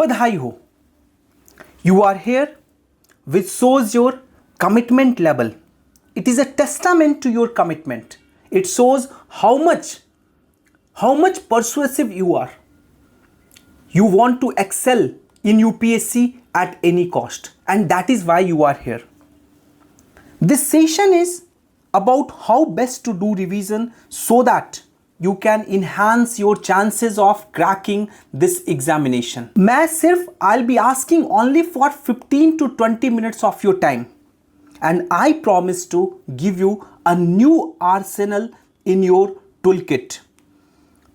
बधाई हो, you are here, which shows your commitment level. It is a testament to your commitment. It shows how much persuasive you are. You want to excel in UPSC at any cost, and that is why you are here. This session is about how best to do revision so that you can enhance your chances of cracking this examination. मैं सिर्फ I'll be asking only for 15 to 20 minutes of your time, and I promise to give you a new arsenal in your toolkit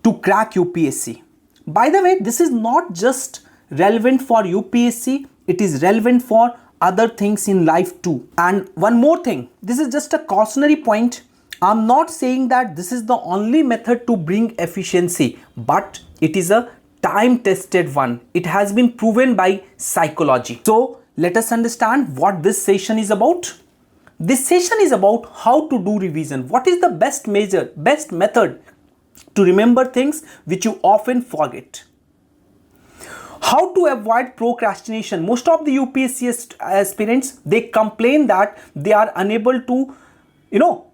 to crack UPSC. By the way, this is not just relevant for UPSC, it is relevant for other things in life too. And one more thing, this is just a cautionary point. I'm not saying that this is the only method to bring efficiency, but it is a time-tested one. It has been proven by psychology. So let us understand what this session is about. This session is about how to do revision. What is the best method to remember things which you often forget. How to avoid procrastination. Most of the UPSC aspirants, they complain that they are unable to,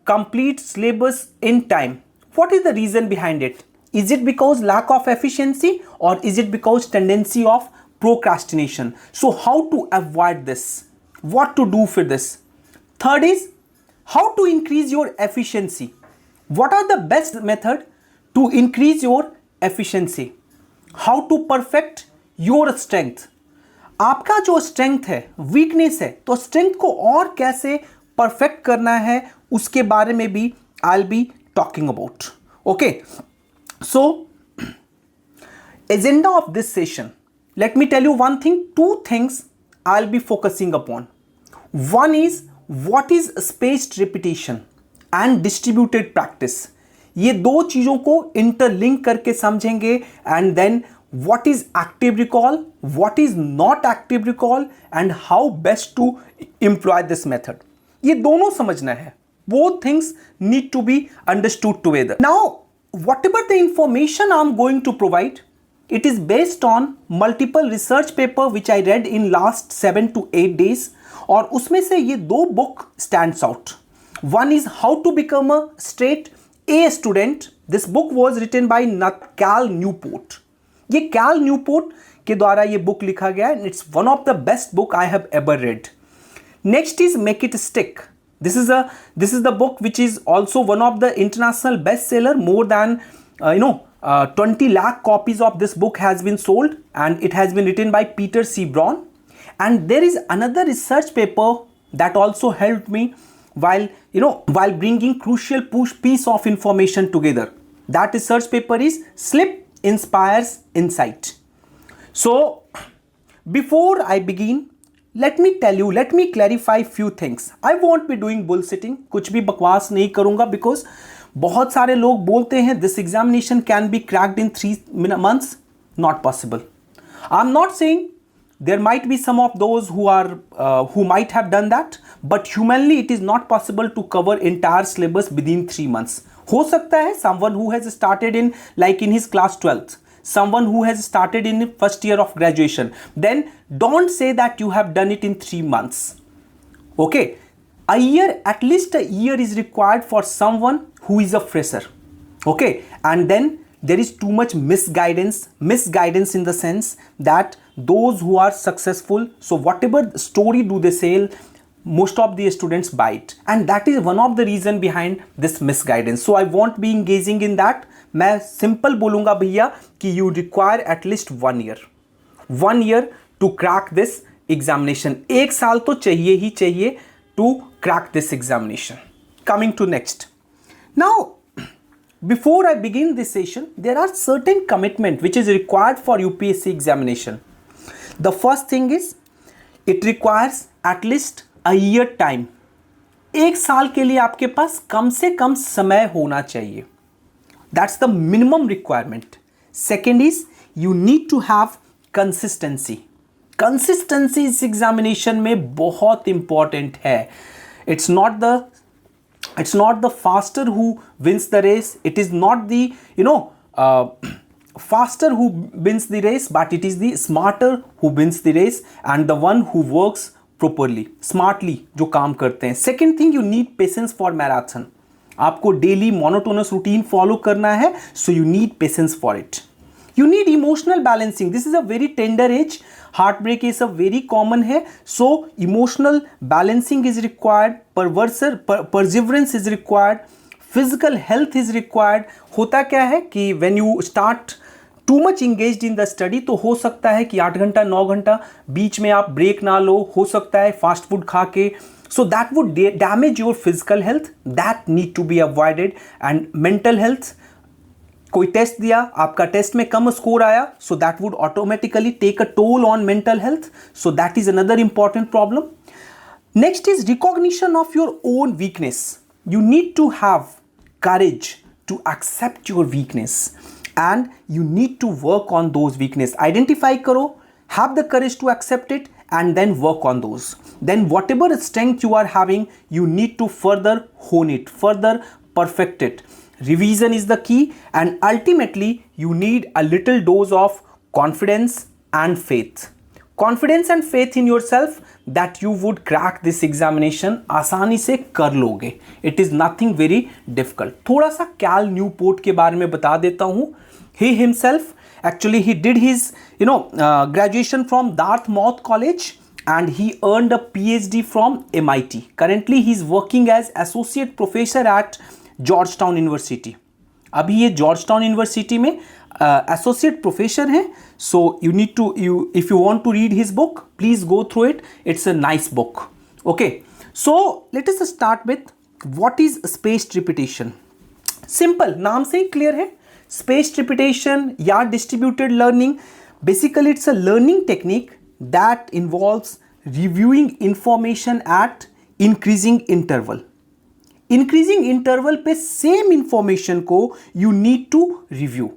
complete syllabus in time. What is the reason behind it? Is it because lack of efficiency, or is it because tendency of procrastination? So how to avoid this? What to do for this? Third is how to increase your efficiency. What are the best method to increase your efficiency? How to perfect your strength. आपका जो strength है, weakness है, तो strength को और कैसे perfect करना है उसके बारे में भी I'll be talking about. Okay, so agenda of this session, let me tell you one thing, two things I'll be focusing upon. One is what is spaced repetition and distributed practice. ये दो चीजों को interlink करके समझेंगे. And then what is active recall, what is not active recall, and how best to employ this method. ये दोनों समझना है. Both things need to be understood together. Now, whatever the information I'm going to provide, it is based on multiple research paper which I read in last 7 to 8 days. और उसमें से ये दो book stands out. One is How to Become a Straight A Student. This book was written by Cal Newport. ये Cal Newport के द्वारा ये book लिखा गया है. It's one of the best book I have ever read. Next is make it stick. This is the book which is also one of the international best seller. More than 20 lakh copies of this book has been sold, and it has been written by Peter C. Braun. And there is another research paper that also helped me while bringing crucial piece of information together. That research paper is Slip Inspires Insight. So before I begin, let me clarify few things. I won't be doing bullshitting. कुछ भी बकवास नहीं करूंगा, because बहुत सारे लोग बोलते हैं this examination can be cracked in 3 months. Not possible. I'm not saying there might be some of those who might have done that, but humanly it is not possible to cover entire syllabus within 3 months. हो सकता है someone who has started in his class 12th, someone who has started in first year of graduation, then don't say that you have done it in 3 months. Okay, at least a year is required for someone who is a fresher. Okay, and then there is too much misguidance in the sense that those who are successful, so whatever story do they sell, most of the students buy it, and that is one of the reason behind this misguidance. So I won't be engaging in that. मैं simple बोलूँगा भैया कि you require at least 1 year to crack this examination. 1 साल तो चाहिए ही चाहिए to crack this examination. Coming to next. Now, before I begin this session, there are certain commitment which is required for UPSC examination. The first thing is it requires at least a year time. 1 साल के लिए आपके पास कम से कम समय होना चाहिए. That's the minimum requirement. Second is you need to have consistency. Consistency इस examination में बहुत important है. It's not the faster who wins the race. It is not the faster who wins the race, but it is the smarter who wins the race and the one who works properly, smartly जो काम करते हैं. Second thing, you need patience for marathon. आपको daily monotonous routine follow करना है, so you need patience for it. You need emotional balancing. This is a very tender age. Heartbreak is a very common है, so emotional balancing is required. Perseverance is required. Physical health is required. होता क्या है कि when you start too much engaged in the study, तो हो सकता है कि 8 घंटा 9 घंटा बीच में आप ब्रेक ना लो, हो सकता है फास्ट फूड खा के, so that would damage your physical health. That need to be avoided. And mental health, कोई टेस्ट दिया, आपका टेस्ट में कम स्कोर आया, so that would automatically take a toll on mental health. So that is another important problem. Next is recognition of your own weakness. You need to have courage to accept your weakness and you need to work on those weakness. Identify करो, have the courage to accept it and then work on those. Then whatever strength you are having, you need to further hone it, further perfect it. Revision is the key, and ultimately you need a little dose of confidence and faith. Confidence and faith in yourself that you would crack this examination. आसानी से कर लोगे. It is nothing very difficult. थोड़ा सा Cal Newport के बारे में बता देता हूँ. He himself, actually he did his graduation from Dartmouth College and he earned a PhD from MIT. Currently he is working as associate professor at Georgetown university. अभी ये जॉर्जटाउन यूनिवर्सिटी में associate professor हैं. So you need to if you want to read his book, please go through it. It's a nice book. Okay, so let us start with what is spaced repetition. Simple, नाम से ही clear है. Spaced repetition या distributed learning, basically it's a learning technique that involves reviewing information at increasing interval. Increasing interval पे same information को you need to review.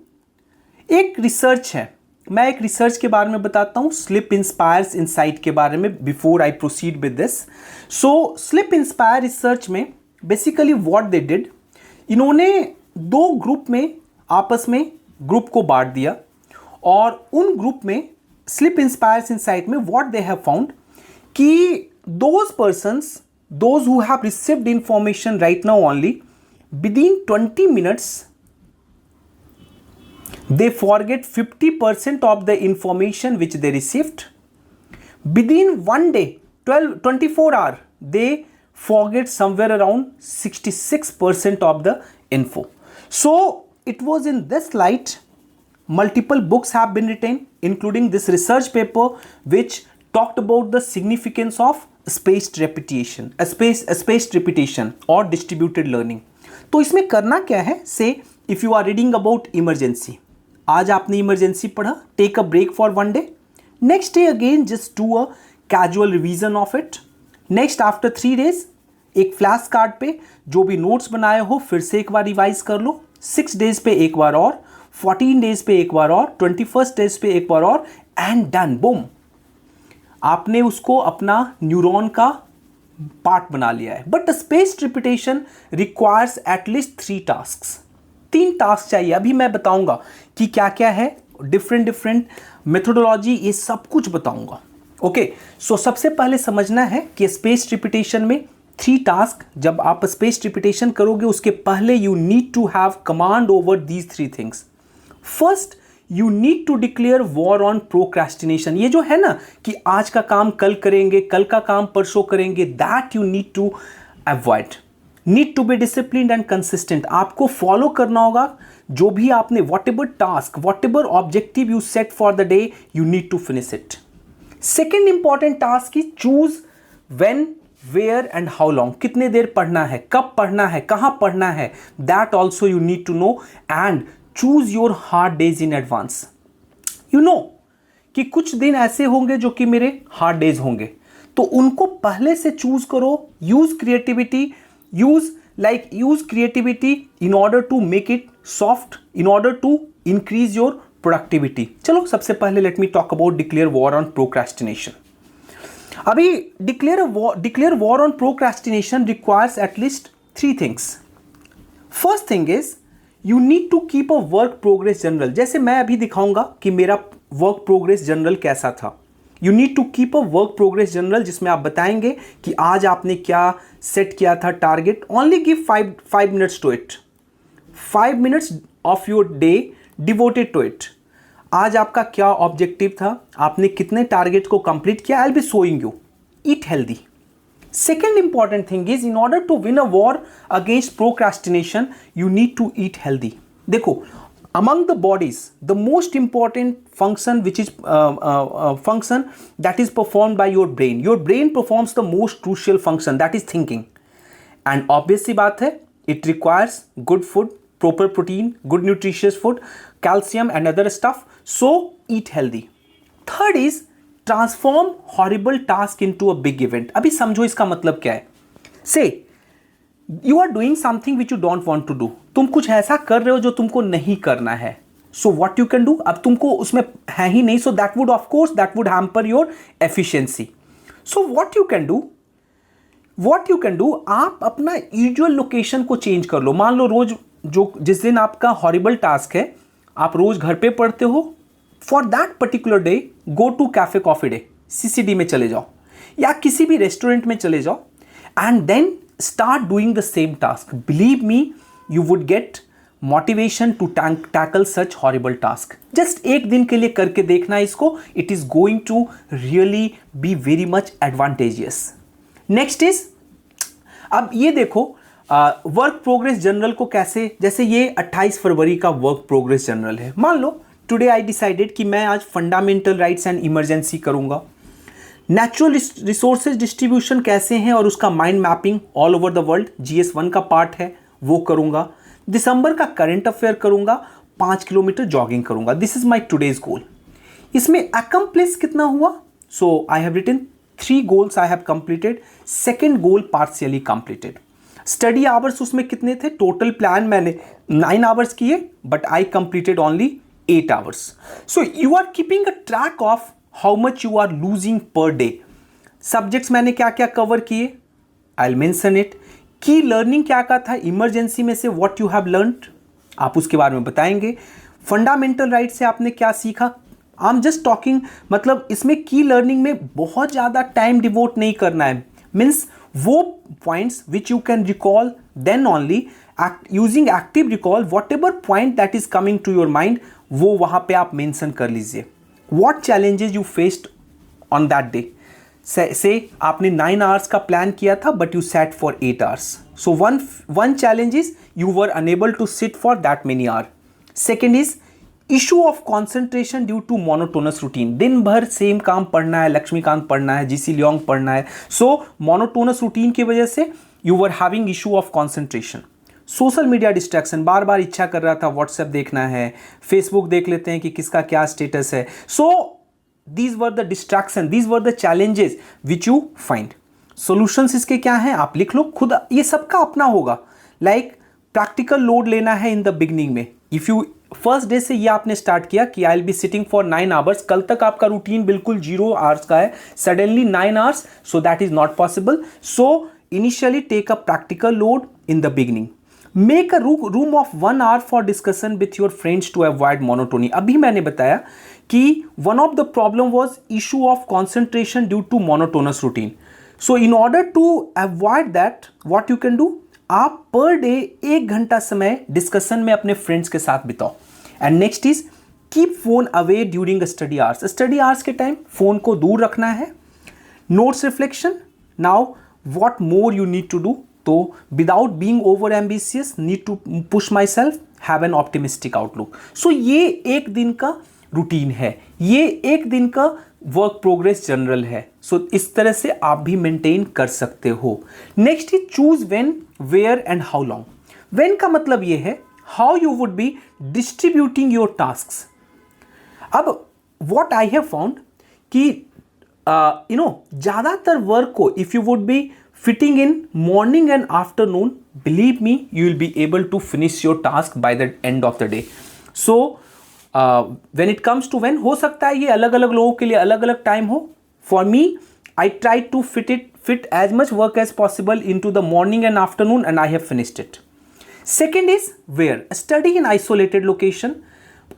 एक research है, मैं एक रिसर्च के बारे में बताता हूं, स्लिप इंस्पायर्स इनसाइट के बारे में, before I proceed with this. So slip inspire research में बेसिकली व्हाट दे डिड, इन्होंने 2 ग्रुप में आपस में ग्रुप को बांट दिया और उन ग्रुप में स्लिप इंस्पायर्स इनसाइट में व्हाट दे हैव फाउंड कि those persons, those who have received information right now only, within 20 minutes they forget 50% of the information which they received. Within one day, 24 hours, they forget somewhere around 66% of the info. So it was in this light multiple books have been written, including this research paper which talked about the significance of spaced repetition, spaced repetition or distributed learning. तो इसमें करना क्या है, say if you are reading about emergency, आज आपने emergency पढ़ा, take a break for 1 day, next day again just do a casual revision of it. Next after 3 days एक flash card पे जो भी नोट्स बनाए हो फिर से एक बार रिवाइज कर लो. 6 days पे एक बार और, 14 days पे एक बार और, 21st days पे एक बार और, एंड डन, बूम. आपने उसको अपना न्यूरॉन का पार्ट बना लिया है. But spaced repetition requires at least 3 tasks. 3 task चाहिए. अभी मैं बताऊंगा कि क्या क्या है, डिफरेंट मेथोडोलॉजी, ये सब कुछ बताऊंगा. ओके, सो सबसे पहले समझना है कि स्पेस्ड रिपीटेशन में 3 टास्क, जब आप स्पेस्ड रिपीटेशन करोगे उसके पहले you need to have command over these 3 things. First, you need to declare war on procrastination. ये जो है ना कि आज का काम कल करेंगे, कल का काम परसों करेंगे, that you need to avoid. Need to be disciplined and consistent. आपको फॉलो करना होगा जो भी आपने, whatever task, whatever objective you set for the day, you need to finish it. Second important task is choose when, where and how long. कितने देर पढ़ना है, कब पढ़ना है, कहाँ पढ़ना है, that also you need to know. And choose your hard days in advance. You know कि कुछ दिन ऐसे होंगे जो कि मेरे हार्ड डेज होंगे, तो उनको पहले से चूज करो. Use creativity, use creativity in order to make it soft, in order to increase your productivity. चलो सबसे पहले let me talk about declare war on procrastination. अभी declare war on procrastination requires at least 3 things. First thing is you need to keep a work progress journal. जैसे मैं अभी दिखाऊंगा कि मेरा वर्क प्रोग्रेस जर्नल कैसा था। You need to keep a work progress journal जिसमें आप बताएंगे कि आज आपने क्या सेट किया था target. Only give 5 minutes to it, 5 minutes of your day devoted to it. आज आपका क्या ऑब्जेक्टिव था, आपने कितने टारगेट को कंप्लीट किया। आई will be showing you. Eat healthy. Second important thing is, in order to win a war against procrastination, you need to eat healthy. देखो, among the bodies, the most important function which is function that is performed by your brain. Your brain performs the most crucial function, that is thinking. And obviously बात है, it requires good food, proper protein, good nutritious food, calcium and other stuff. So eat healthy. Third is transform horrible task into a big event. अभी समझो इसका मतलब क्या है। Say you are doing something which you don't want to do. तुम कुछ ऐसा कर रहे हो जो तुमको नहीं करना है। So what you can do, अब तुमको उसमें है ही नहीं, so that would of course that would hamper your efficiency. So what you can do, आप अपना यूजुअल लोकेशन को चेंज कर लो। मान लो रोज जिस दिन आपका हॉरिबल टास्क है, आप रोज घर पे पढ़ते हो, for that particular day go to Cafe Coffee Day, CCD में चले जाओ या किसी भी रेस्टोरेंट में चले जाओ and then start doing the same task. Believe me, you would get motivation to tackle such horrible task. Just एक दिन के लिए करके देखना इसको, it is going to really be very much advantageous. Next is, अब ये देखो वर्क प्रोग्रेस जर्नल को कैसे, जैसे ये 28 फरवरी का वर्क प्रोग्रेस जर्नल है। मान लो टुडे आई डिसाइडेड कि मैं आज फंडामेंटल राइट्स एंड इमरजेंसी करूंगा। नेचुरल रिसोर्सेज डिस्ट्रीब्यूशन कैसे हैं और उसका mind mapping all over the world, GS1 का पार्ट है, वो करूंगा। दिसंबर का करंट अफेयर करूंगा, 5 किलोमीटर जॉगिंग करूंगा। This is my today's goal. इसमें अकम्प्लिश कितना हुआ, so I have written 3 goals I have completed, second goal partially completed. Study hours उसमें कितने थे, टोटल प्लान मैंने 9 आवर्स किए but I completed only 8 hours. So you are keeping a track of how much you are losing per day. Subjects मैंने क्या क्या cover किए, I'll mention it. Key learning क्या क्या था इमरजेंसी में से, what you have learned, आप उसके बारे में बताएंगे। फंडामेंटल राइट से आपने क्या सीखा। आई एम जस्ट टॉकिंग, मतलब इसमें की लर्निंग में बहुत ज़्यादा टाइम डिवोट नहीं करना है। मीन्स वो points which you can recall then only using active recall, whatever point that is coming to your mind वो वहां पे आप मेंशन कर लीजिए। What challenges you faced on that day. Say आपने 9 आवर्स का प्लान किया था but you set for 8 hours. So one challenge is you were unable to sit for that many hour. Second is issue of concentration due to monotonous routine. दिन भर same काम पढ़ना है, लक्ष्मीकांत पढ़ना है, GC लियोंग पढ़ना है। सो मोनोटोनस रूटीन की वजह से you were having issue of concentration. Social media distraction, बार बार इच्छा कर रहा था व्हाट्सएप देखना है, फेसबुक देख लेते हैं कि किसका क्या स्टेटस है। So these were the distraction, these were the challenges which you find. Solutions इसके क्या हैं आप लिख लो खुद, ये सबका अपना होगा। लाइक प्रैक्टिकल लोड लेना है इन द बिगनिंग में। इफ यू फर्स्ट डे से ये आपने स्टार्ट किया कि I will be sitting for 9 hours, कल तक आपका रूटीन बिल्कुल 0 आवर्स का है, suddenly 9 hours, so that is not possible. So initially take a practical load in the beginning. Make a room of 1 hour for discussion with your friends to avoid monotony. अभी मैंने बताया कि one of the problem was issue of concentration due to monotonous routine. So in order to avoid that what you can do, आप per day 1 घंटा समय discussion में अपने friends के साथ बिताओ। And next is keep phone away during study hours. Study hours के time phone को दूर रखना है। Notes reflection, now what more you need to do, तो without being over ambitious, need to push myself, have an optimistic outlook. So ये एक दिन का रूटीन है, ये एक दिन का वर्क प्रोग्रेस जनरल है। सो इस तरह से आप भी मेंटेन कर सकते हो। Next is choose when, where and how long. When का मतलब ये है how you would be distributing your tasks. अब व्हाट आई हैव फाउंड कि ज़्यादातर वर्क को if you would be fitting in morning and afternoon, believe me, you will be able to finish your task by the end of the day. So when it comes to when, हो सकता है ये अलग अलग लोगों के लिए अलग अलग टाइम हो। For me, I try to fit as much work as possible into the morning and afternoon and I have finished it. Second is where, study in isolated location,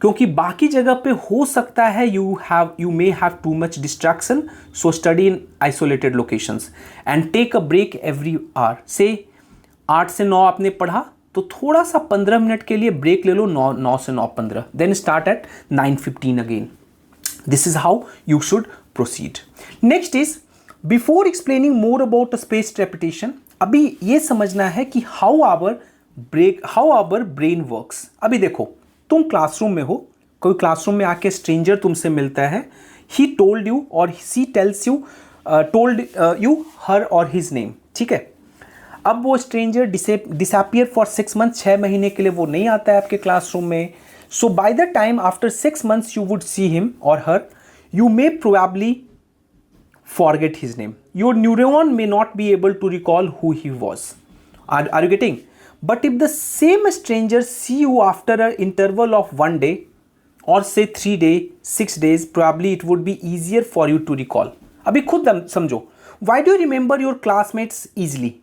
क्योंकि बाकी जगह पे हो सकता है you may have too much distraction, so study in isolated locations and take a break every hour. से 8 से 9 आपने पढ़ा तो थोड़ा सा 15 मिनट के लिए ब्रेक ले लो, 9 से 9:15, then start at 9:15 again. This is how you should proceed. Next is before explaining more about spaced repetition, अभी ये समझना है कि हाउ आवर ब्रेन वर्क्स। अभी देखो, तुम क्लासरूम में हो, कोई क्लासरूम में आके स्ट्रेंजर तुमसे मिलता है, ही टोल्ड यू और सी टेल्स यू टोल्ड यू हर और हिज नेम, ठीक है। अब वो स्ट्रेंजर डिसअपियर फॉर 6 मंथ्स, 6 महीने के लिए वो नहीं आता है आपके क्लासरूम में। So by the time after 6 months you would see him or her, you may probably forget his name. Your neuron may not be able to recall who he was. Are you getting? But if the same stranger see you after an interval of 1 day or say 3 days, 6 days, probably it would be easier for you to recall. अभी खुद समझो, why do you remember your classmates easily?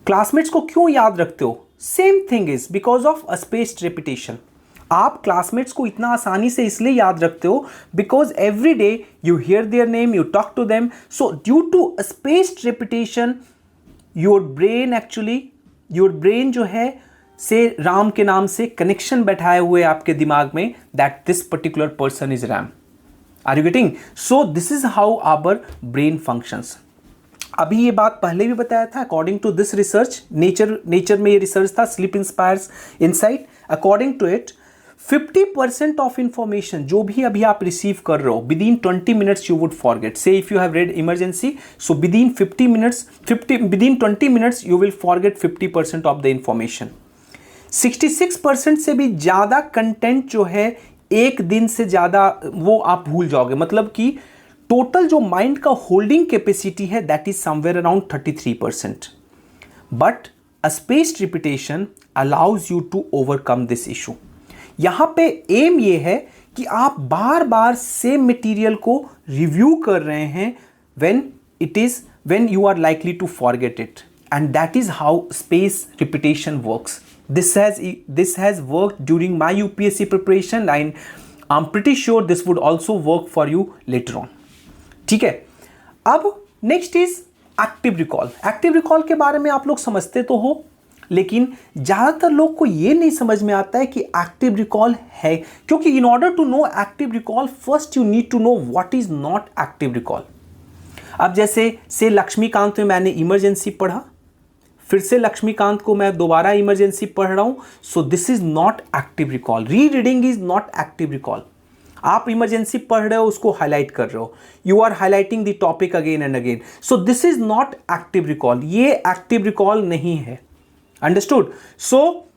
Classmates को क्यों याद रखते हो? Same thing is because of a spaced repetition. आप classmates को इतना आसानी से इसलिए याद रखते हो because every day you hear their name, you talk to them, so due to spaced repetition your brain जो है से राम के नाम से कनेक्शन बैठाए हुए आपके दिमाग में, that this particular person is Ram. Are you getting? So this is how our brain functions. अभी ये बात पहले भी बताया था, according to this research, nature में ये रिसर्च था, sleep inspires insight. According to it 50% of information जो भी अभी आप रिसीव कर रहे हो within 20 minutes you would forget. Say if you have read emergency, so within 20 minutes you will forget 50% of the information. 66% से भी ज़्यादा कंटेंट जो है एक दिन से ज़्यादा वो आप भूल जाओगे। मतलब कि टोटल जो माइंड का होल्डिंग कैपेसिटी है that is somewhere around 33%। But a spaced repetition allows you to overcome this issue. यहां पे एम ये है कि आप बार बार सेम मटेरियल को रिव्यू कर रहे हैं when you are likely to forget it, and that is how space repetition works. This has worked during my UPSC preparation and I'm pretty sure this would also work for you later on. ठीक है, अब next is active recall. Active recall के बारे में आप लोग समझते तो हो, लेकिन ज़्यादातर लोग को ये नहीं समझ में आता है कि एक्टिव रिकॉल है, क्योंकि in order to know active recall first you need to know what is not active recall. अब जैसे से लक्ष्मीकांत में मैंने इमरजेंसी पढ़ा, फिर से लक्ष्मीकांत को मैं दोबारा इमरजेंसी पढ़ रहा हूं, so this is not active recall. Re reading is not active recall. आप इमरजेंसी पढ़ रहे हो, उसको हाईलाइट कर रहे हो, you are highlighting the topic again and again, so this is not active recall. ये एक्टिव रिकॉल नहीं है। Understood? So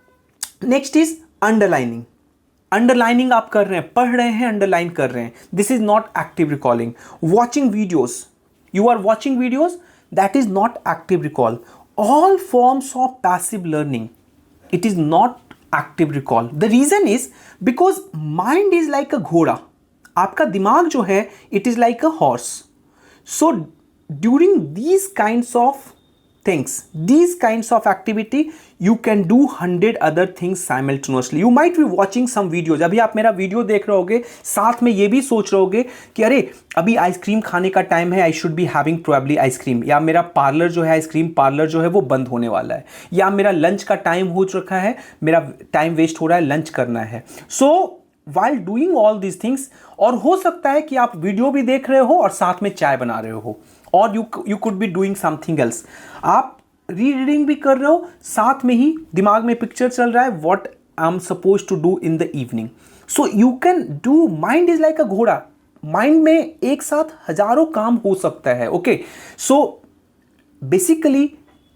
next is underlining. Underlining आप कर रहे हैं, पढ़ रहे हैं, अंडरलाइन कर रहे हैं, this is not active recalling. Watching videos, you are watching videos, that is not active recall. All forms of passive learning, it is not active recall. The reason is because mind is like a घोड़ा, आपका दिमाग जो है it is like a horse. So during these kinds of things, these kinds of activity, you can do 100 other things simultaneously. You might be watching some videos. अभी आप मेरा video देख रहे होगे, साथ में ये भी सोच रहे होगे कि अरे अभी आइसक्रीम खाने का टाइम है, I should be having probably ice cream, या मेरा पार्लर जो है, आइसक्रीम पार्लर जो है वो बंद होने वाला है, या मेरा लंच का टाइम हो चुका है, मेरा टाइम वेस्ट हो रहा है, लंच करना है। सो while doing all these things, और हो सकता है कि आप वीडियो भी देख रहे हो और साथ में चाय बना रहे हो, और you could be doing something else. आप रीडिंग भी कर रहे हो, साथ में ही दिमाग में पिक्चर चल रहा है what I'm supposed to do in the evening. So you can do, mind is like a घोड़ा, माइंड में एक साथ हजारों काम हो सकता है। Okay, so basically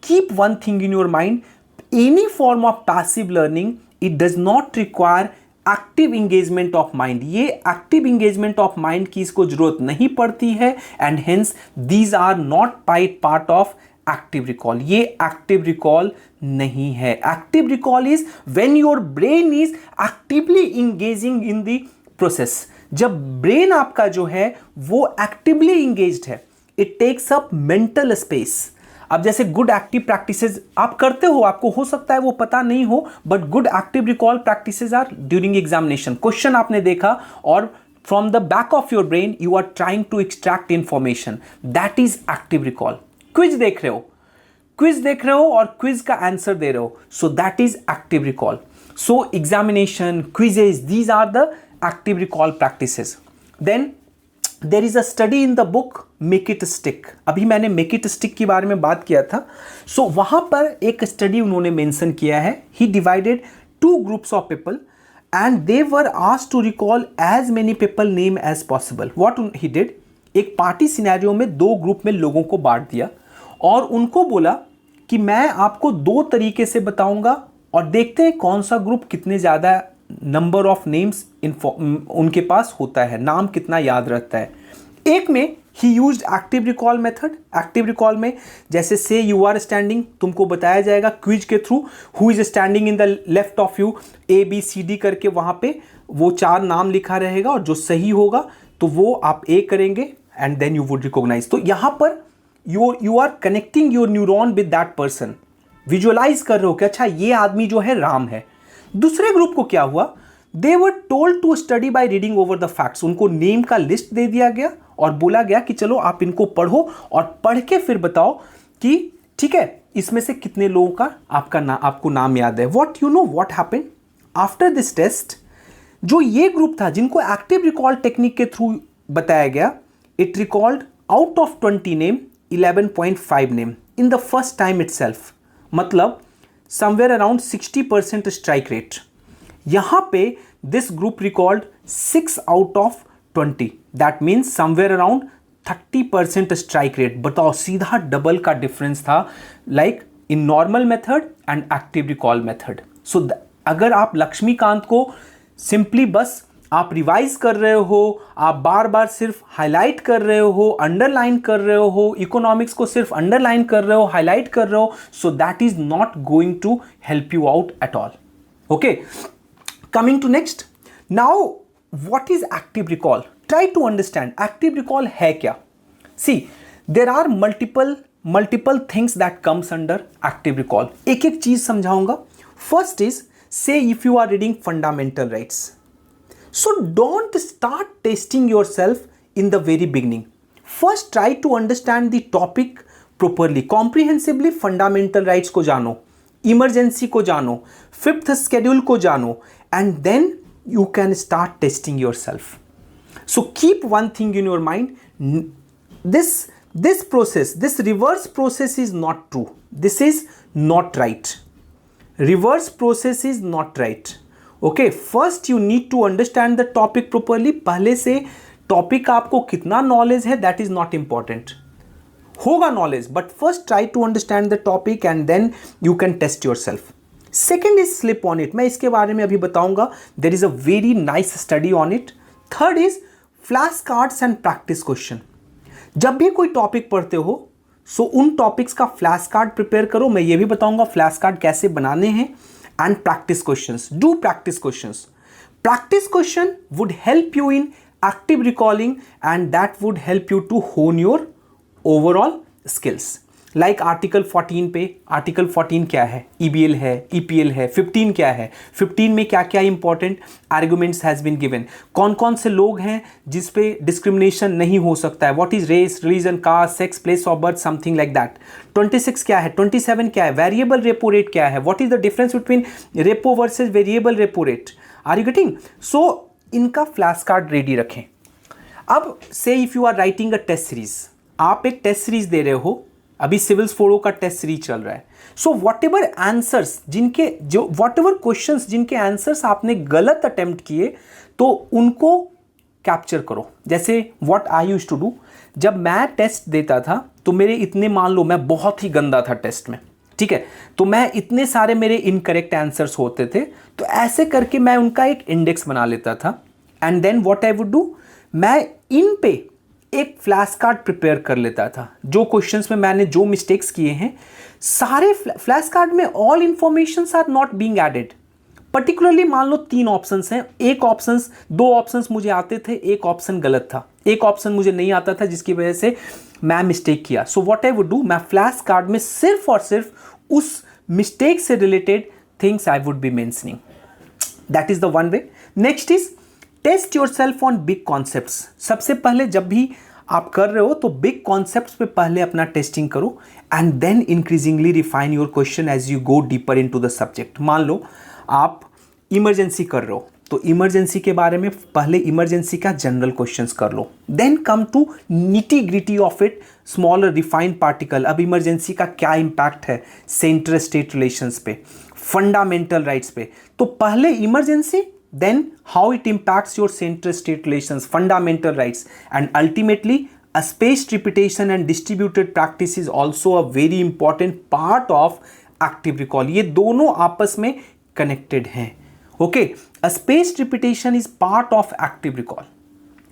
keep one thing in your mind, any form of passive learning it does not require active engagement of mind. ये एक्टिव इंगेजमेंट ऑफ माइंड की इसको जरूरत नहीं पड़ती है, and hence these are not part of active recall. ये active recall नहीं है। Active recall is when your brain is actively engaging in the process. जब ब्रेन आपका जो है वो एक्टिवली इंगेज्ड है, it takes up mental space. अब जैसे गुड एक्टिव प्रैक्टिसेस आप करते हो, आपको हो सकता है वो पता नहीं हो, but good active recall practices are during examination. Question आपने देखा और from the back of your brain you are trying to extract information, that is active recall. Quiz देख रहे हो और क्विज का आंसर दे रहे हो, so that is active recall. So examination, quizzes, these are the active recall practices. Then there is a study in the book make it stick. अभी मैंने मेक इट स्टिक के बारे में बात किया था। सो वहां पर एक स्टडी उन्होंने मेंशन किया है। He divided 2 groups of people and they were asked to recall as many people name as possible. What he did, एक पार्टी सिनेरियो में 2 ग्रुप में लोगों को बांट दिया और उनको बोला कि मैं आपको 2 तरीके से बताऊंगा और देखते हैं कौन सा ग्रुप कितने ज़्यादा नंबर ऑफ नेम्स उनके पास होता है, नाम कितना याद रहता है। एक में ही used active recall method. Active recall में जैसे से यू आर स्टैंडिंग, तुमको बताया जाएगा क्विज के through who is standing in the left of you, ABCD करके वहां पे वो 4 नाम लिखा रहेगा और जो सही होगा तो वो आप A करेंगे and then you would recognize. तो यहां पर you are connecting your neuron with that person, visualize कर रहे हो कि अच्छा ये आदमी जो है राम है। दूसरे ग्रुप को क्या हुआ, they were told to study by reading over the facts. उनको नेम का लिस्ट दे दिया गया और बोला गया कि चलो आप इनको पढ़ो और पढ़ के फिर बताओ कि ठीक है इसमें से कितने लोगों का आपको नाम याद है। What you know what happened after this test, जो ये ग्रुप था जिनको एक्टिव रिकॉल टेक्निक के थ्रू बताया गया, it recalled out of 20 name 11.5 name in the first time itself, मतलब समवेयर अराउंड 60% स्ट्राइक रेट। यहां पे this group recalled 6 out of 20, that means somewhere around 30% strike rate. बताओ, सीधा डबल का difference था, like in normal method and active recall method. So अगर आप लक्ष्मीकांत को सिंपली बस आप रिवाइज कर रहे हो, आप बार बार सिर्फ हाईलाइट कर रहे हो, अंडरलाइन कर रहे हो, इकोनॉमिक्स को सिर्फ अंडरलाइन कर रहे हो, हाईलाइट कर रहे हो, so that is not going to help you out at all. Okay, coming to next, now what is active recall? Try to understand active recall है क्या। See, there are multiple things that comes under active recall. एक एक चीज समझाऊंगा। First is, say if you are reading fundamental rights, so don't start testing yourself in the very beginning. First try to understand the topic properly, comprehensively। fundamental rights को जानो, emergency को जानो, 5th schedule को जानो, and then you can start testing yourself. So keep one thing in your mind, this process, this reverse process is not true, this is not right, reverse process is not right। Okay, first you need to understand the topic properly. पहले से topic का आपको कितना knowledge है that is not important, होगा knowledge, but first try to understand the topic and then you can test yourself. Second is sleep on it, मैं इसके बारे में अभी बताऊंगा, there is a very nice study on it. Third is flash cards and practice question. जब भी कोई topic पढ़ते हो सो उन टॉपिक्स का फ्लैश कार्ड प्रिपेयर करो। मैं ये भी बताऊंगा फ्लैश कार्ड कैसे बनाने हैं। And practice questions. Do practice questions. Practice question would help you in active recalling and that would help you to hone your overall skills. Like Article 14 पे, Article 14 क्या है? EBL है, EPL है, 15 क्या है? 15 में क्या क्या important arguments has been given? कौन कौन से लोग हैं जिस पे discrimination नहीं हो सकता है? What is race, religion, caste, sex, place of birth, something like that. 26 क्या है? 27 क्या है? Variable repo rate क्या है? What is the difference between repo versus variable repo rate? Are you getting? So इनका फ्लैश कार्ड रेडी रखें। अब से if you are writing a test series, आप एक टेस्ट सीरीज दे रहे हो, अभी सिविल्स 4 का टेस्ट सीरीज चल रहा है। So whatever answers whatever question जिनके आंसर्स आपने गलत अटेम्प्ट किए तो उनको कैप्चर करो। जैसे what I used to do, जब मैं टेस्ट देता था तो मेरे इतने, मान लो मैं बहुत ही गंदा था टेस्ट में, ठीक है, तो मैं इतने सारे मेरे इनकरेक्ट आंसर्स होते थे, तो ऐसे करके मैं उनका एक इंडेक्स बना लेता था and then what I would do, मैं इन पे एक फ्लैश कार्ड प्रिपेयर कर लेता था। जो क्वेश्चंस में मैंने जो मिस्टेक्स किए हैं सारे फ्लैश कार्ड में all informations are not being added, particularly मान लो 3 ऑप्शंस हैं, एक ऑप्शंस 2 ऑप्शंस मुझे आते थे, एक ऑप्शन गलत था, एक ऑप्शन मुझे नहीं आता था जिसकी वजह से मैं मिस्टेक किया। So what I would do, मैं फ्लैश कार्ड में सिर्फ और सिर्फ उस मिस्टेक से related things I would be mentioning. That is the one way. Next is test yourself on big concepts. सबसे पहले जब भी आप कर रहे हो तो बिग कॉन्सेप्ट्स पे पहले अपना टेस्टिंग करो and then increasingly refine your question as you go deeper into the subject. मान लो आप इमरजेंसी कर रहे हो तो इमरजेंसी के बारे में पहले इमरजेंसी का जनरल क्वेश्चंस कर लो, then come to nitty gritty of it, smaller refined particle. अब इमरजेंसी का क्या इंपैक्ट है सेंटर स्टेट रिलेशंस पे, फंडामेंटल राइट्स पे, तो पहले emergency, then how it impacts your center-state relations, fundamental rights, and ultimately a spaced repetition and distributed practice is also a very important part of active recall. ये दोनों आपस में connected हैं। Okay, a spaced repetition is part of active recall.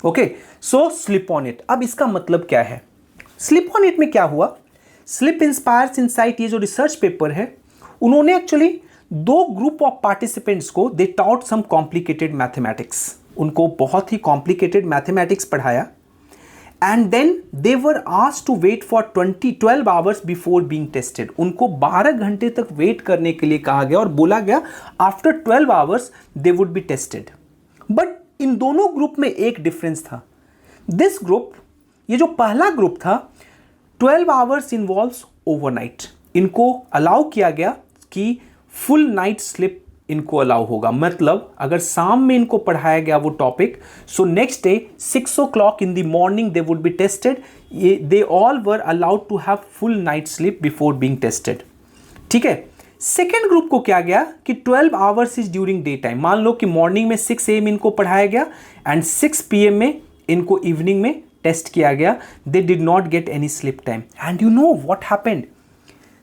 Okay, so slip on it. अब इसका मतलब क्या है? Slip on it में क्या हुआ? Slip Inspires Insight, ये जो रिसर्च पेपर है, उन्होंने एक्चुअली 2 ग्रुप ऑफ पार्टिसिपेंट्स को they taught some complicated mathematics, उनको बहुत ही कॉम्प्लिकेटेड मैथमेटिक्स पढ़ाया and then they were asked to wait for 12 hours before being tested. उनको 12 घंटे तक वेट करने के लिए कहा गया और बोला गया after 12 hours they would be tested. But in दोनों ग्रुप में एक डिफरेंस था। दिस ग्रुप, ये जो पहला ग्रुप था, 12 आवर्स इन्वॉल्व्स ओवरनाइट। इनको अलाउ किया गया कि फुल नाइट स्लिप इनको अलाउ होगा, मतलब अगर शाम में इनको पढ़ाया गया वो topic, so next day 6 o'clock in the morning they would be tested. They all were allowed to have full night sleep before being tested. ठीक है। सेकेंड ग्रुप को क्या गया कि 12 hours is during day time. मान लो कि morning में 6 AM इनको पढ़ाया गया एंड 6 PM में इनको इवनिंग में टेस्ट किया गया। They did not get any sleep time and you know what happened.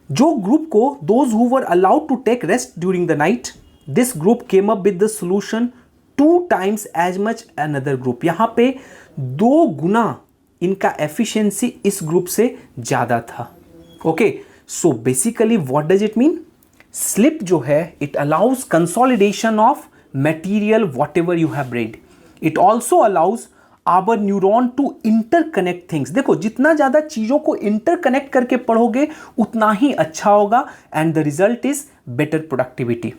जो ग्रुप को those who were allowed to take rest during the night, this group came up with the solution 2 times as much another group. यहां पे 2 गुना इनका efficiency इस group से ज्यादा था। Okay, so basically what does it mean? Sleep जो है it allows consolidation of material whatever you have read. It also allows our neuron to interconnect things. देखो, जितना ज़्यादा चीज़ों को इंटरकनेक्ट करके पढ़ोगे उतना ही अच्छा होगा and the result is better productivity.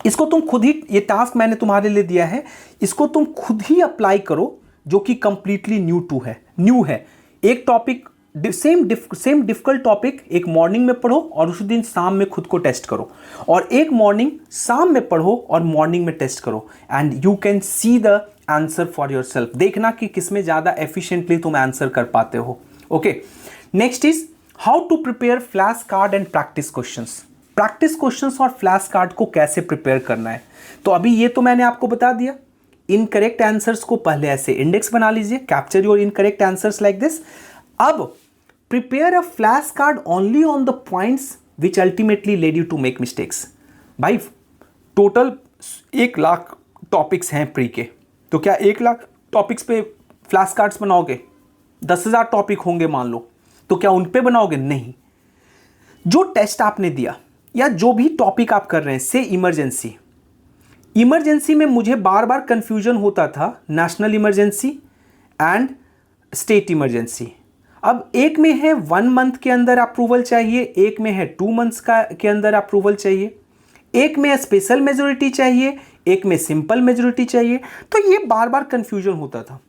इसको तुम खुद ही, ये टास्क मैंने तुम्हारे लिए दिया है, इसको तुम खुद ही अप्लाई करो, जो कि कंप्लीटली न्यू है। एक टॉपिक, सेम डिफिकल्ट टॉपिक एक मॉर्निंग में पढ़ो और उसी दिन शाम में खुद को टेस्ट करो, और एक मॉर्निंग शाम में पढ़ो और मॉर्निंग में टेस्ट करो and you can see the answer for your self. देखना कि किसमें ज़्यादा एफिशिएंटली तुम आंसर कर पाते हो। Okay, next is how to prepare flash card and practice questions. Practice questions और फ्लैश कार्ड को कैसे प्रिपेयर करना है, तो अभी ये तो मैंने आपको बता दिया। इनकरेक्ट आंसर्स को पहले ऐसे इंडेक्स बना लीजिए, capture your incorrect answers like this. अब prepare a flash card only on the points which ultimately led you to make mistakes. भाई टोटल 1 लाख टॉपिक्स हैं प्री के, तो क्या 1 लाख टॉपिक्स पे फ्लैश कार्ड्स बनाओगे? 10,000 टॉपिक होंगे मान लो, तो क्या उन पे बनाओगे? नहीं। जो टेस्ट आपने दिया या जो भी टॉपिक आप कर रहे हैं, से इमरजेंसी में मुझे बार बार कंफ्यूजन होता था national emergency and state emergency. अब एक में है 1 month के अंदर अप्रूवल चाहिए, एक में है 2 months के अंदर अप्रूवल चाहिए, एक में स्पेशल मेजोरिटी चाहिए, एक में सिंपल मेजोरिटी चाहिए, तो ये बार बार कंफ्यूजन होता था।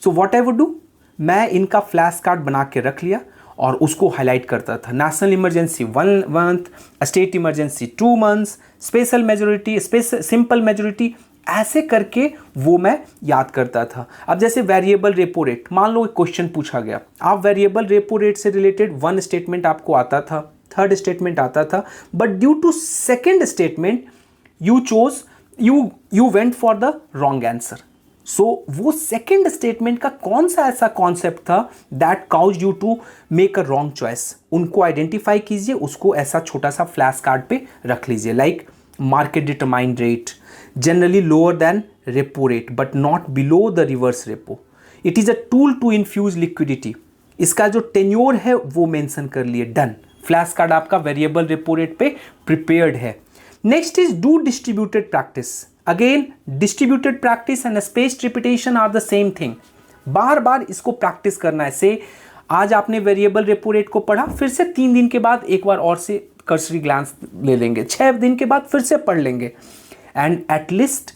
सो व्हाट आई वुड डू, मैं इनका फ्लैश कार्ड बना के रख लिया और उसको हाईलाइट करता था। National emergency 1 month, state emergency 2 months, special majority, simple majority, ऐसे करके वो मैं याद करता था। अब जैसे वेरिएबल रेपो रेट, मान लो एक क्वेश्चन पूछा गया, आप वेरिएबल रेपो रेट से रिलेटेड 1 स्टेटमेंट आपको आता था, 3rd स्टेटमेंट आता था, but due to 2nd statement you went for the wrong answer. So वो 2nd स्टेटमेंट का कौन सा ऐसा कॉन्सेप्ट था that cause you to make a wrong choice, उनको आइडेंटिफाई कीजिए, उसको ऐसा छोटा सा फ्लैश कार्ड पे रख लीजिए। Like market determined rate generally lower than repo rate but not below the reverse repo. It is a tool to infuse liquidity. इसका जो टेन्योर है वो मेंशन कर लिए, डन। फ्लैश कार्ड आपका वेरिएबल रेपो रेट पे प्रिपेयर्ड है। Next is do distributed practice. Again, distributed practice and spaced repetition are the same thing. बार बार इसको प्रैक्टिस करना है. से आज आपने वेरिएबल रेपो रेट को पढ़ा, फिर से 3 दिन के बाद एक बार और से कर्सरी ग्लांस ले लेंगे, 6 दिन के बाद फिर से पढ़ लेंगे. And at least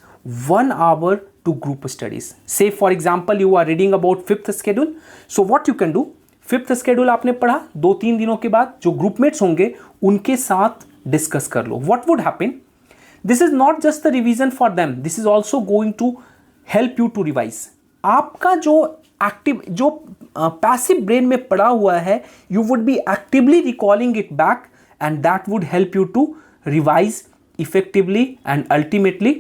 1 hour to group studies. Say for example you are reading about 5th schedule. So what you can do, 5th schedule आपने पढ़ा, 2-3 दिनों के बाद जो ग्रुपमेट्स होंगे उनके साथ डिस्कस कर लो. What would happen? This is not just the revision for them. This is also going to help you to revise. आपका जो एक्टिव, जो पैसिव ब्रेन में पड़ा हुआ है, you would be actively recalling it back and that would help you to revise effectively and ultimately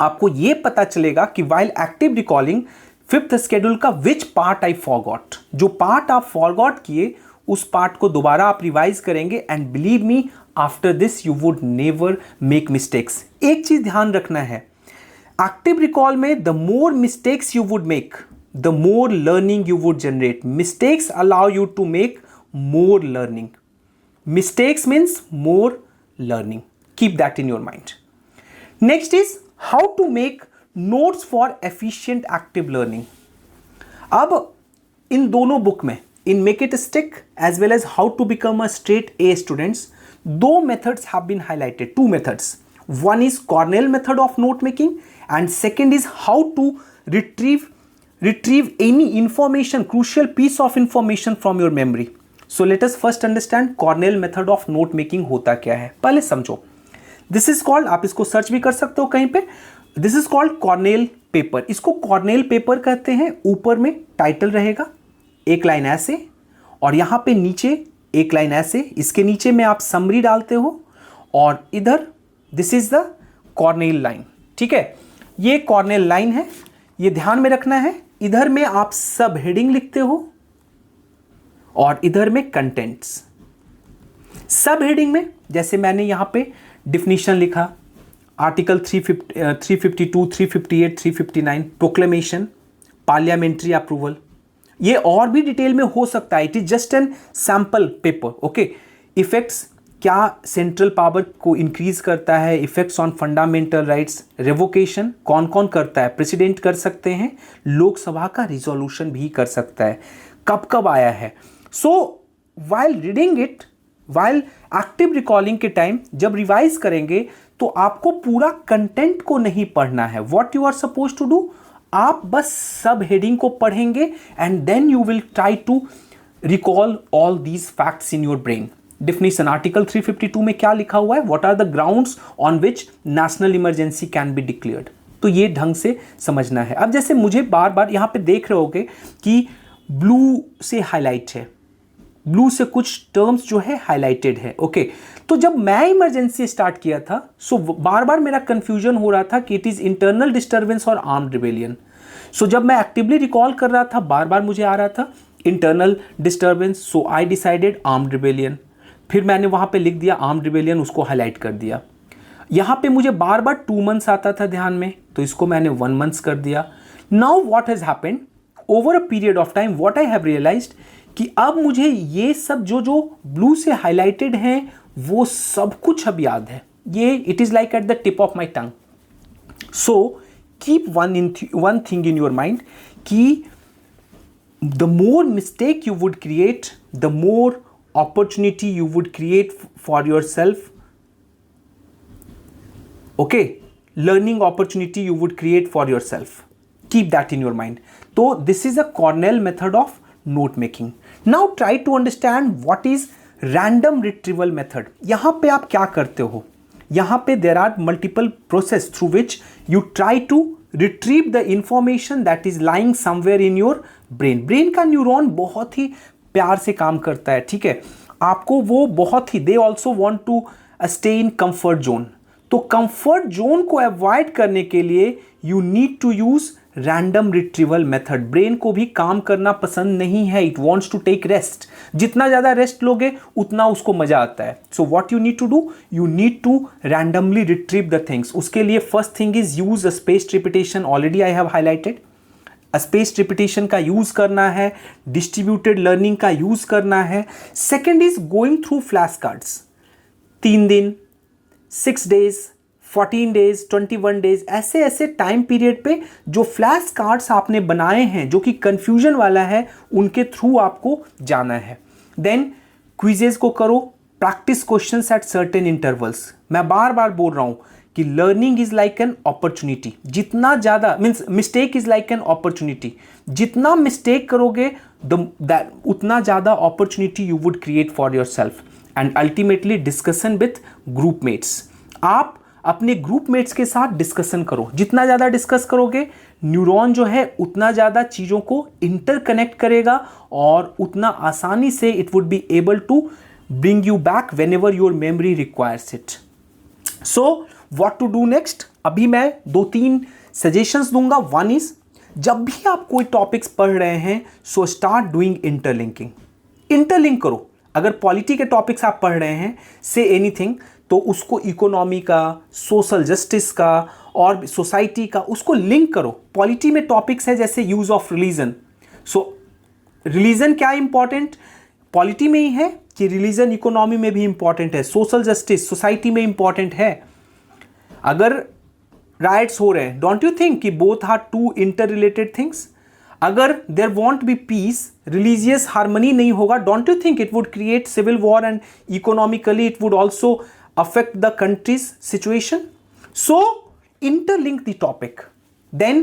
आपको ये पता चलेगा कि while active recalling 5th schedule का which part I forgot. जो पार्ट आप फॉरगॉट किए उस पार्ट को दोबारा आप रिवाइज करेंगे and believe me after this you would never make mistakes. एक चीज ध्यान रखना है, एक्टिव रिकॉल में the more mistakes you would make the more learning you would generate. Mistakes allow you to make more learning. Mistakes means more learning. Keep that in your mind. Next is how to make notes for efficient active learning. अब इन दोनों book में, in make it stick as well as how to become a straight A students, 2 methods have been highlighted. 2 methods. One is Cornell method of note making and second is how to retrieve any information, crucial piece of information from your memory. So let us first understand Cornell method of note making होता क्या है. पहले समझो. This is called, आप इसको search भी कर सकते हो कहीं पे, this is called Cornell paper. इसको कॉर्नेल पेपर कहते हैं. ऊपर में टाइटल रहेगा, एक लाइन ऐसे, और यहां पे नीचे एक लाइन ऐसे. इसके नीचे में आप समरी डालते हो और इधर this is the Cornell line. ठीक है, ये कॉर्नेल लाइन है, ये ध्यान में रखना है. इधर में आप सब हेडिंग लिखते हो और इधर में कंटेंट्स. सब हेडिंग में जैसे मैंने यहां पे डिफिनीशन लिखा, आर्टिकल 352, 358, 359, प्रोक्लेमेशन, पार्लियामेंट्री अप्रूवल. ये और भी डिटेल में हो सकता है. It is just an sample paper. Okay, effects, क्या सेंट्रल पावर को इंक्रीज करता है, effects on fundamental rights, revocation कौन कौन करता है, प्रेसिडेंट कर सकते हैं, लोकसभा का रिजोल्यूशन भी कर सकता है, कब कब आया है. So while reading it, while active recalling के टाइम जब रिवाइज करेंगे तो आपको पूरा कंटेंट को नहीं पढ़ना है. What you are suppose to do, आप बस सब हेडिंग को पढ़ेंगे and then you will try to recall all these facts in your brain. Definition, article 352 में क्या लिखा हुआ है, what are the grounds on which national emergency can be declared. तो ये ढंग से समझना है. अब जैसे मुझे बार बार यहां पे देख रहे होगे कि ब्लू से हाईलाइट है, ब्लू से कुछ टर्म्स जो है हाईलाइटेड है. ओके, तो जब मैं इमरजेंसी स्टार्ट किया था सो बार बार मेरा कंफ्यूजन हो रहा था कि इट इज इंटरनल डिस्टर्बेंस और आर्म्ड रिबेलियन. सो जब मैं एक्टिवली रिकॉल कर रहा था बार बार मुझे आ रहा था internal disturbance, so I decided armed rebellion. फिर मैंने वहां पे लिख दिया आर्म्ड रिबेलियन, उसको हाईलाइट कर दिया. यहां पे मुझे बार बार 2 months आता था ध्यान में, तो इसको मैंने 1 month कर दिया. Now what has happened over a period of time, what I have realized कि अब मुझे ये सब जो जो ब्लू से हाईलाइटेड हैं वो सब कुछ अब याद है. ये it is like at the tip of my tongue. So keep one thing in your mind कि the more mistake you would create, the more opportunity you would create for yourself. Okay, learning opportunity you would create for yourself. Keep that in your mind. So this is a Cornell method of note making. Now try to understand what is random retrieval method. यहाँ पे आप क्या करते हो, यहाँ पे there are multiple process through which you try to retrieve the information that is lying somewhere in your brain. Brain का neuron बहुत ही प्यार से काम करता है. ठीक है, आपको वो बहुत ही, they also want to stay in comfort zone. तो कंफर्ट जोन को अवॉइड करने के लिए you need to use random retrieval method. Brain को भी काम करना पसंद नहीं है, it wants to take rest. जितना ज़्यादा रेस्ट लोगे उतना उसको मजा आता है. So what you need to do, you need to randomly retrieve the things. उसके लिए first thing is use a spaced repetition. Already I have highlighted. Spaced repetition का यूज करना है, डिस्ट्रीब्यूटेड लर्निंग का यूज करना है. Second is going through flash cards. 3 दिन, 6 days, 14 days, 21 days, ऐसे ऐसे टाइम पीरियड पे जो फ्लैश कार्ड्स आपने बनाए हैं जो कि कंफ्यूजन वाला है, उनके थ्रू आपको जाना है। देन क्विजेज को करो, practice questions at certain intervals. मैं बार बार बोल रहा हूं कि learning is like an opportunity. जितना ज़्यादा means mistake is like an opportunity, जितना मिस्टेक करोगे उतना ज़्यादा opportunity you would create for yourself. And ultimately discussion with group mates. आप अपने ग्रुप मेट्स के साथ डिस्कशन करो। जितना ज़्यादा डिस्कस करोगे, न्यूरॉन जो है उतना ज़्यादा चीज़ों को इंटरकनेक्ट करेगा और उतना आसानी से it would be able to bring you back whenever your memory requires it. So what to do next, अभी मैं 2-3 सजेशंस दूंगा। वन इज, जब भी आप कोई टॉपिक्स पढ़ रहे हैं, so start doing interlinking. Interlink करो। अगर पॉलिटी के टॉपिक्स आप पढ़ रहे हैं, से एनीथिंग, तो उसको इकोनॉमी का, सोशल जस्टिस का और सोसाइटी का उसको लिंक करो। पॉलिटी में टॉपिक्स है जैसे use of religion, so religion क्या इंपॉर्टेंट पॉलिटी में ही है कि रिलीजन इकोनॉमी में भी इंपॉर्टेंट है, सोशल जस्टिस सोसाइटी में इंपॉर्टेंट है। अगर राइट्स हो रहे हैं, डोंट यू थिंक कि both are two interrelated things? अगर there won't be peace, religious harmony नहीं होगा, don't you think it would create civil war and economically it would also affect the country's situation? So interlink the topic, then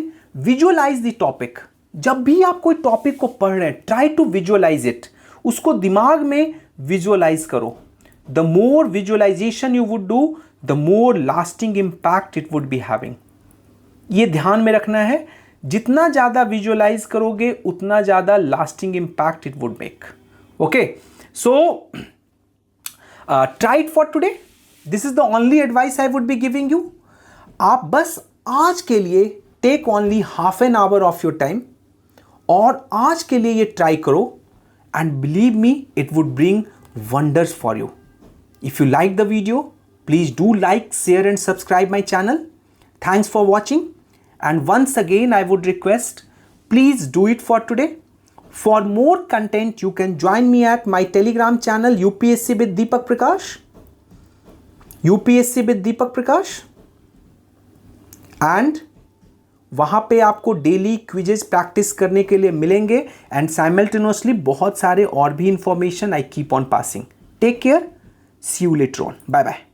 visualize the topic. जब भी आप कोई topic को पढ़ रहे हैं, try to visualize it. उसको दिमाग में विजुअलाइज करो। The more visualization you would do, the more lasting impact it would be having. ये ध्यान में रखना है, जितना ज़्यादा विजुअलाइज करोगे उतना ज़्यादा lasting impact it would make. Okay, so try it for today. This is the only advice I would be giving you. आप बस आज के लिए take only half an hour of your time और आज के लिए ये ट्राई करो, and believe me it would bring wonders for you. If you like the video, please do like, share and subscribe my channel. Thanks for watching, and once again I would request, please do it for today. For more content, you can join me at my Telegram channel, UPSC with Deepak Prakash. UPSC with Deepak Prakash. And वहाँ पे आपको daily quizzes practice करने के लिए मिलेंगे, and simultaneously बहुत सारे और भी information I keep on passing. Take care, see you later on, bye bye.